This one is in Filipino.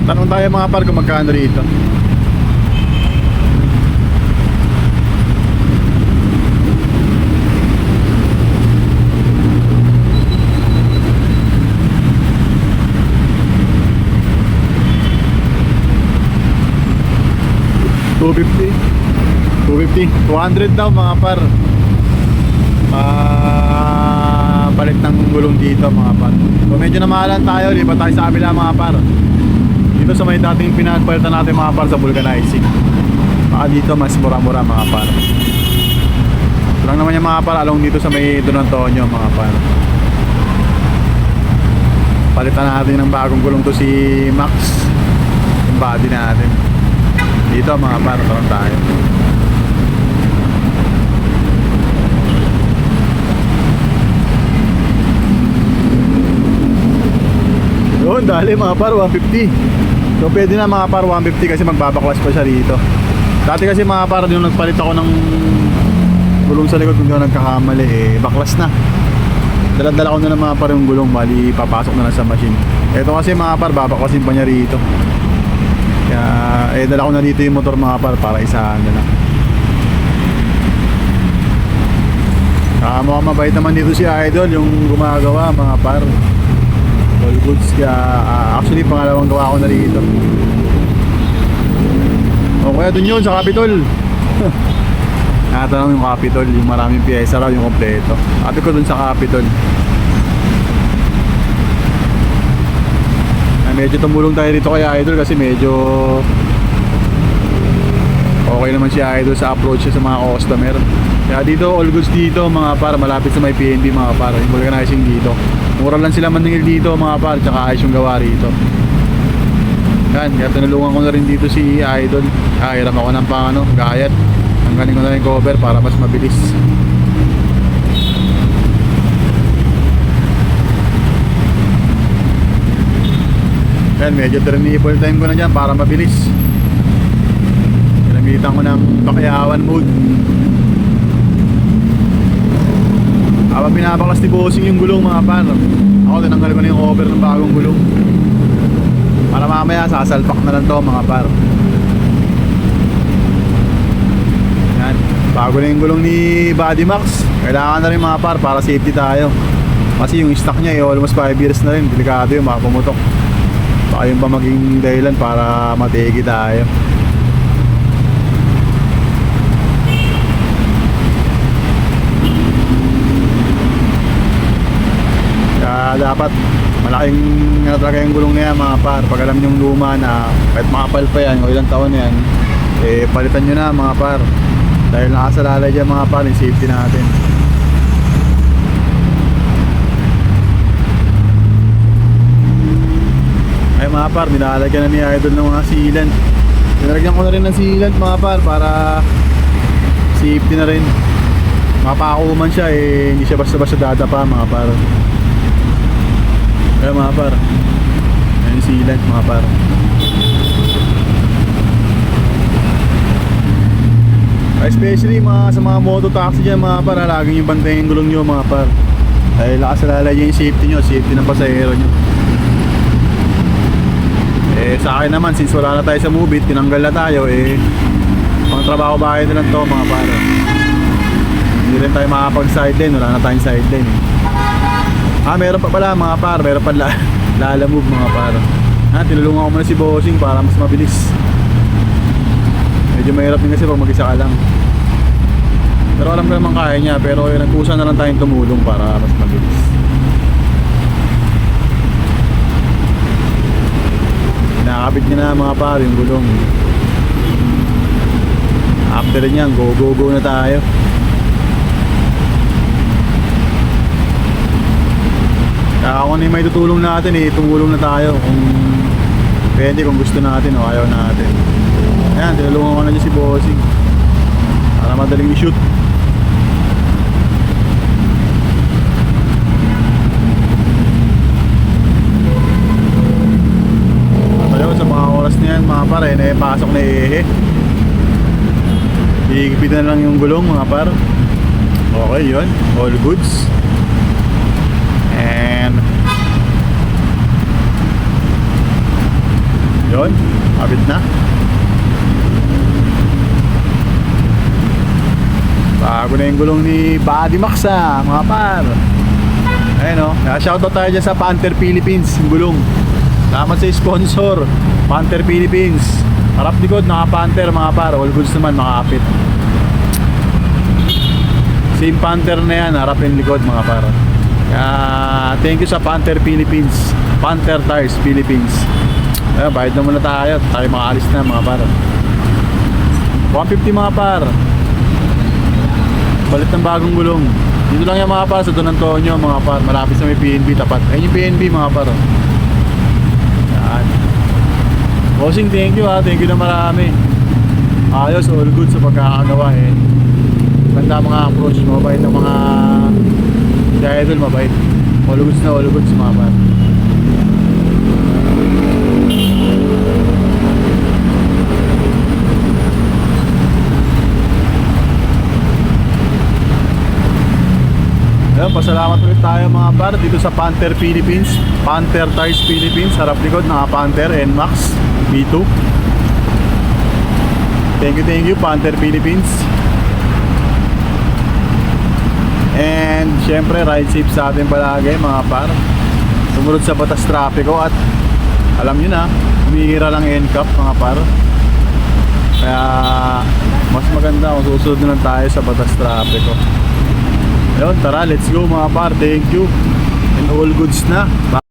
Tanong tayo mga par kung magkano rito. $200 daw mga par. Palit ng gulong dito mga par. So medyo namahalan tayo, lipat tayo sa kabila mga par. Dito sa may dating pinagpalitan natin mga par sa vulcanizing. Baka dito mas mura-mura mga par. Ito lang naman yung mga par, along dito sa may Don Antonio mga par. Palitan natin ng bagong gulong to si Max. Yung body natin. Dito mga par, parang tayo. Yun, dali mga par, 150. So pwede na mga par 150 kasi magbabaklas pa siya rito. Dati kasi mga par, yung nagpalit ako ng gulong sa likod, kung di ako nagkakamali, baklas na. Dala-dala ko na ng mga par yung gulong, bali papasok na lang sa machine. Ito kasi mga par, babaklasin pa niya rito. Kaya dala ko na dito yung motor mga par para isahan na lang. Mukhang mabait naman dito si Idol, yung gumagawa mga par. All goods. Kaya actually pangalawang gawa ko na rito. O kaya dun yun sa Capitol. Nakatanong yung Capitol, yung maraming piyesa raw, yung kompleto. Sabi ko dun sa Capitol. Medyo tumulong tayo dito kay Idol kasi medyo okay naman si Idol sa approach sa mga customer. Kaya dito, all goods dito mga par, malapit sa may PNB mga par, yung vulcanizing dito. Mura lang sila maningil dito mga par, tsaka ayos yung gawa rito. Yan, kaya tinulungan ko na rin dito si Idol. Hiram ako ng pang gayat. Tanggalin ko na rin cover para mas mabilis. Yan, medyo triple time ko na dyan para mabilis. Ginamitan ko ng pakiyawan mode. Habang pinapaklas ni Bossing yung gulong mga par, ako tinanggal ko na yung cover ng bagong gulong. Para mamaya sasalpak na lang to mga par. Yan, bago na yung gulong ni Body Max. Kailangan na rin mga par para safety tayo. Kasi yung stock niya almost 5 years na rin. Delikado yung mga pumutok. Baka yung pa maging dahilan para mategi tayo. Kaya dapat malaking talaga yung gulong na yan mga par. Pag alam yung luma na kahit makapal pa yan o ilang taon yan, palitan nyo na mga par. Dahil nakasalalay dyan mga par, yung safety natin. Ay mga par, nilalagyan na ni Idol ng mga sealant. Nilagyan ko na rin ng sealant mga par para safety na rin. Mapakuman siya hindi siya basta-basta dadapa mga par. Kaya mga par, yan yung sealant mga par. Especially sa mga moto taxi dyan mga par, laging yung bantayin yung gulong nyo mga par. Dahil nakasalalay yung safety nyo, safety ng pasahero nyo. Sa akin naman, since wala na tayo sa Move It, tinanggal na tayo, pang trabaho bahay na lang to mga para. Hindi rin tayo makapag-sideline, wala na tayong sideline. Meron pa pala mga par, meron pa Lala Move mga par. Tinulungan ko muna si Bossing para mas mabilis. Medyo mahirap din kasi pag mag-isa ka lang. Pero alam ko naman kaya niya, pero nagkusa na lang tayong tumulong para mas mabilis. Nakakabit niya na mga par yung gulong. After niyan, go na tayo. Kaya kung ano yung may tutulong natin tumulong na tayo kung pwede, kung gusto natin o ayaw natin. Ayan, tinulungan ko na dyan si Bossing para madaling i-shoot. Sa mga oras na yan mga par, pasok na higpit na lang yung gulong mga par. Okay, yun, all goods. And Yun, kapit na. Bago na yung gulong ni Buddy Max mga par. Ayun o, shoutout tayo dyan sa Panther Philippines, yung gulong. Salamat sa sponsor, Panther Philippines. Harap likod, naka-Panther mga par. All goods naman, makakapit. Same Panther na yan, harap and likod mga par. Thank you sa Panther Philippines, Panther Tires Philippines. Ayun, bayad na muna tayo. Tayo makaalis na mga par. 150 mga par. Balit ng bagong gulong. Dito lang yung mga par sa Don Antonio mga par. Malapit sa may PNB tapat. Ayun yung PNB mga par. Yan. Bossing, thank you ha. Thank you na marami. Ayos, all good sa pagkakagawa eh. Ganda mga approach, mabait ng mga idol, mabait. All goods mga par. Ayun, pasalamat ulit tayo mga par dito sa Panther Philippines, Panther Tires Philippines. Harap likod, naka-Panther NMAX V2. Thank you Panther Philippines. And syempre ride safe sa atin palagi mga par. Sumunod sa batas trapiko at alam nyo na, humihira lang NCAP mga par. Kaya mas maganda kung susunod na lang tayo sa batas trapiko. Ayun, tara, let's go mga par. Thank you. And all goods na.